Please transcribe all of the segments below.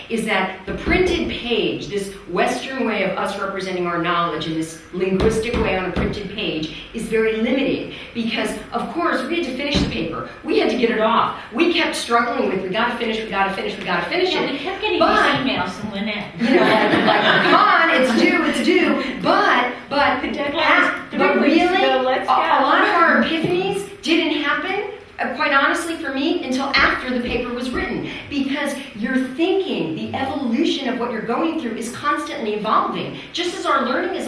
is that the printed page, this Western way of us representing our knowledge in this linguistic way on a printed page, is very limiting because, of course, we had to finish the paper. We had to get it off. We kept struggling with, we gotta finish it. Yeah, we kept getting these emails from Lynette. You know, like, come on, it's due. But really, a lot of our epiphanies didn't happen, quite honestly for me, until after the paper was written. Because your thinking, the evolution of what you're going through is constantly evolving. Just as our learning is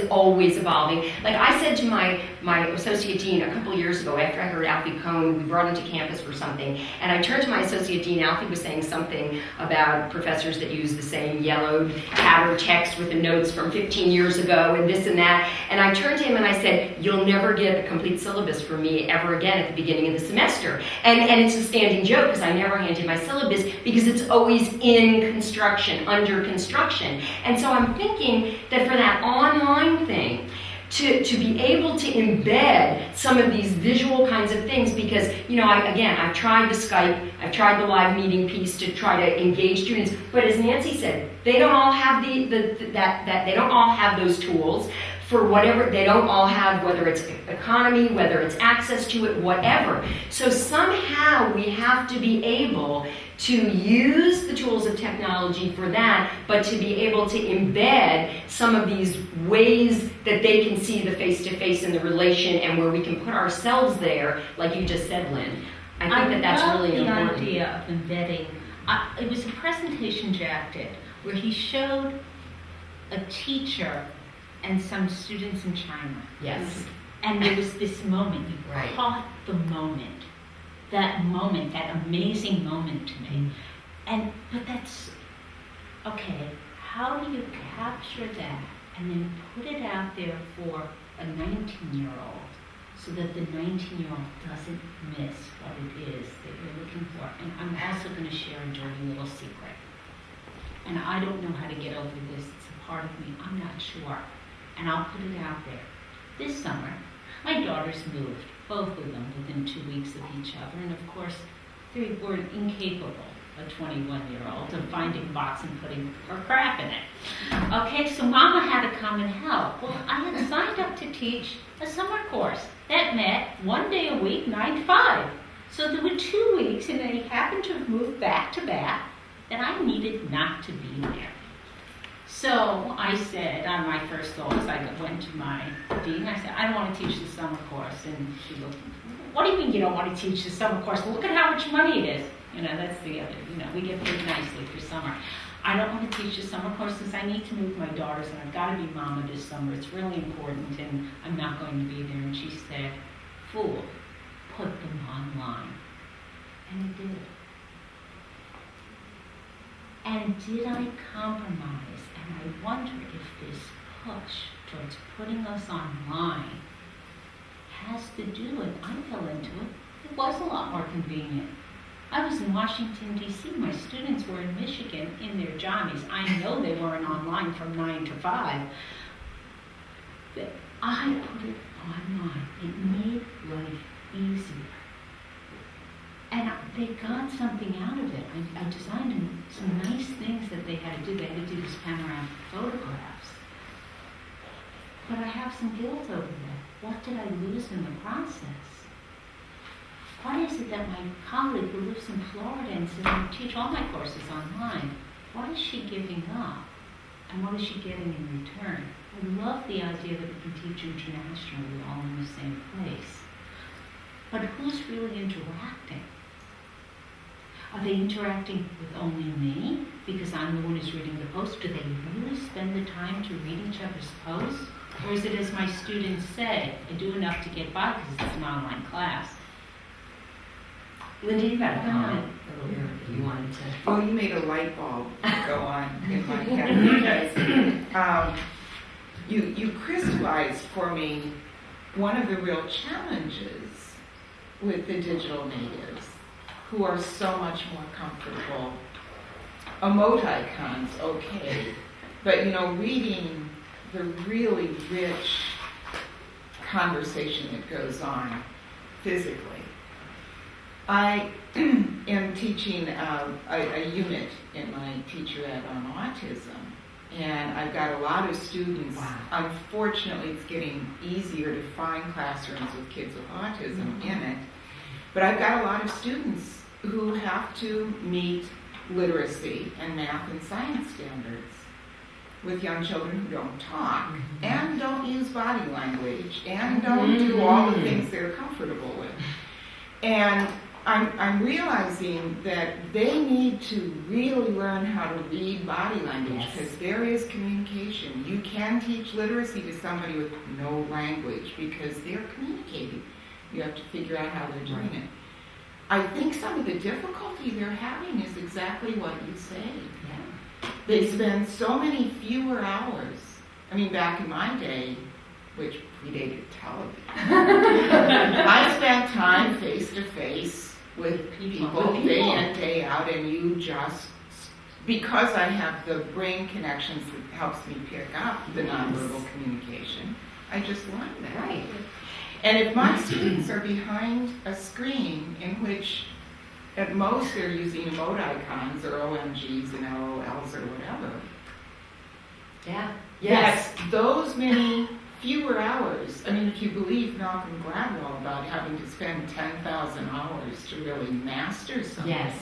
always evolving. Like I said to my associate dean a couple years ago after I heard Alfie Cohn, we brought him to campus for something, and I turned to my associate dean, Alfie was saying something about professors that use the same yellowed pattern text with the notes from 15 years ago and this and that, and I turned to him and I said, you'll never get a complete syllabus from me ever again at the beginning of the semester. And it's a standing joke because I never hand in my syllabus because it's always in construction, under construction. And so I'm thinking that for that online thing, to be able to embed some of these visual kinds of things, because, you know, I've tried the Skype, I've tried the live meeting piece to try to engage students, but as Nancy said, they don't all have they don't all have those tools for whatever, they don't all have, whether it's economy, whether it's access to it, whatever. So somehow we have to be able to use the tools of technology for that, but to be able to embed some of these ways that they can see the face-to-face and the relation, and where we can put ourselves there, like you just said, Lynn. I think that's really important. The idea of embedding. It was a presentation Jack did, where he showed a teacher and some students in China. Yes. And there was this moment, you Right. caught the moment, that amazing moment to me. But that's, okay, how do you capture that and then put it out there for a 19-year-old so that the 19-year-old doesn't miss what it is that you're looking for? And I'm also going to share a dirty little secret. And I don't know how to get over this. It's a part of me. I'm not sure. And I'll put it out there. This summer, my daughters moved, both of them, within 2 weeks of each other. And of course, they were incapable, a 21-year-old, of finding a box and putting her crap in it. Okay, so Mama had to come and help. Well, I had signed up to teach a summer course that met 1 day a week, 9 to 5. So there were 2 weeks, and they happened to have moved back to back, that I needed not to be there. So I said, on my first thought, I went to my dean, I said, I don't want to teach the summer course. And she looked, what do you mean you don't want to teach the summer course? Well, look at how much money it is. You know, that's the other, we get paid nicely for summer. I don't want to teach the summer course since I need to move my daughters and I've got to be mama this summer. It's really important and I'm not going to be there. And she said, fool, put them online. And I did. And did I compromise? And I wonder if this push towards putting us online has to do with, I fell into it. It was a lot more convenient. I was in Washington, D.C. My students were in Michigan in their jammies. I know they weren't online from 9 to 5. But I put it online. It made life easier. And they got something out of it. I designed them some nice things that they had to do. They had to do these panoramic photographs. But I have some guilt over that. What did I lose in the process? What is it that my colleague who lives in Florida and says, I teach all my courses online, what is she giving up? And what is she getting in return? I love the idea that we can teach internationally all in the same place. But who's really interacting? Are they interacting with only me because I'm the one who's reading the post? Do they really spend the time to read each other's posts? Or is it as my students say, I do enough to get by because it's an online class? Linda, you got a comment earlier if you wanted to. Oh, you made a light bulb go on in my head because you crystallized for me one of the real challenges with the digital natives who are so much more comfortable. Emoticons, okay, but reading the really rich conversation that goes on physically. I am teaching a unit in my teacher ed on autism. And I've got a lot of students. Wow. Unfortunately, it's getting easier to find classrooms with kids with autism in it. But I've got a lot of students who have to meet literacy and math and science standards with young children who don't talk and don't use body language and don't do all the things they're comfortable with. And I'm realizing that they need to really learn how to read body language, because there is communication. You can teach literacy to somebody with no language because they're communicating. You have to figure out how they're doing it. I think some of the difficulty they're having is exactly what you say. Yeah. They spend so many fewer hours. I mean, back in my day, which predated television, I spent time face to face with people day in, day out, and you just, because I have the brain connections that helps me pick up the nonverbal communication, I just learned that. Right. And if my students are behind a screen in which at most they're using emote icons or OMGs and LOLs or whatever, Yeah. Yes. that's those many fewer hours. I mean, if you believe Malcolm Gladwell about having to spend 10,000 hours to really master something, Yes.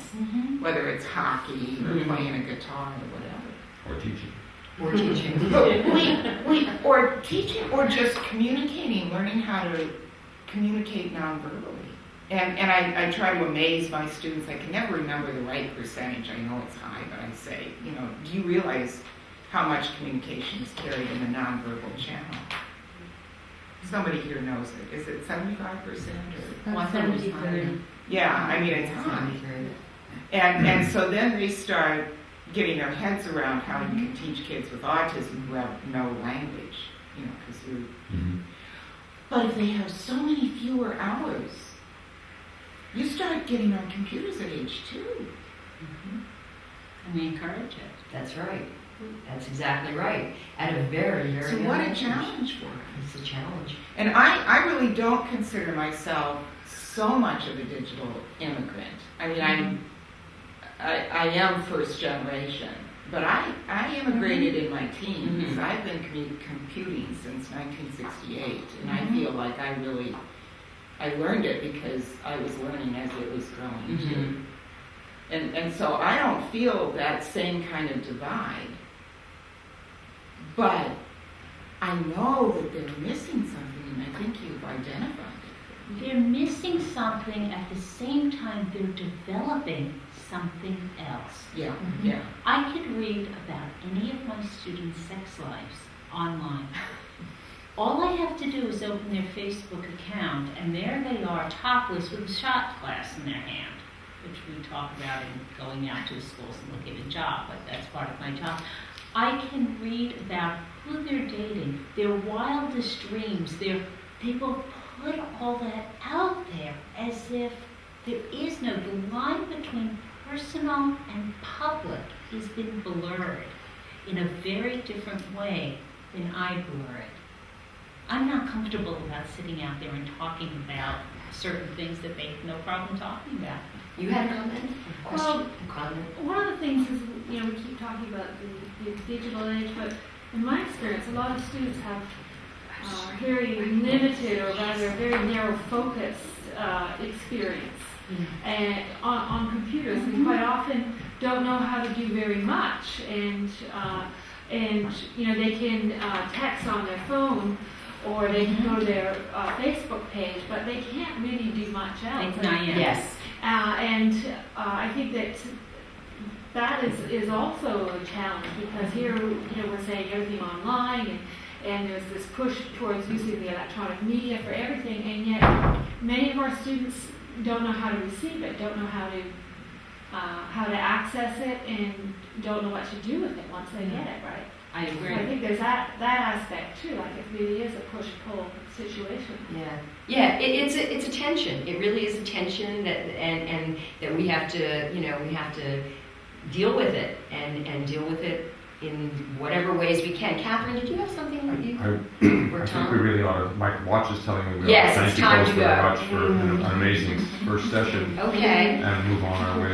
whether it's hockey or playing a guitar or whatever. Or teaching. Or teaching. But or teaching, or just communicating, learning how to communicate non-verbally. And I try to amaze my students. I can never remember the right percentage. I know it's high, but I say, do you realize how much communication is carried in the non-verbal channel? Somebody here knows it. Is it 75% or? 130. Yeah, I mean, it's high. And so then they start getting their heads around how you can teach kids with autism who have no language, because you're. But if they have so many fewer hours, you start getting on computers at age 2. And we encourage it. That's right. That's exactly right. At a very, very So young what a age. challenge for us. It's a challenge. And I really don't consider myself so much of a digital immigrant. I mean, I am first generation, but I immigrated in my teens. I've been computing since 1968, and I feel like I learned it because I was learning as it was growing too. And so I don't feel that same kind of divide. But I know that they're missing something, and I think you've identified it. They're missing something at the same time they're developing something else. Yeah, yeah. I could read about any of my students' sex lives online. All I have to do is open their Facebook account, and there they are, topless with a shot glass in their hand, which we talk about in going out to schools and looking at a job, but that's part of my job. I can read about who they're dating, their wildest dreams, they will put all that out there as if there is no, the line between personal and public has been blurred in a very different way than I blur it. I'm not comfortable about sitting out there and talking about certain things that they have no problem talking about. You had a comment? A question? Well, a comment? one of the things is, we keep talking about the digital age, but in my experience, a lot of students have very limited, or rather very narrow focused experience and on computers, and quite often don't know how to do very much, and they can text on their phone, or they can go to their Facebook page, but they can't really do much else. Yes. I think that is also a challenge, because here we're saying everything online, and there's this push towards using the electronic media for everything, and yet many of our students don't know how to receive it, don't know how to access it, and don't know what to do with it once they get it, right? I So agree. I think there's that aspect too, like it really is a push-pull situation. Yeah. It's a tension. It really is a tension and that we have to deal with it and deal with it in whatever ways we can. Catherine, did you have something that you? I think we really ought to. My watch is telling me we Yes, ought to it's thank time you to both very go. much for an amazing first session Okay. and move on our way.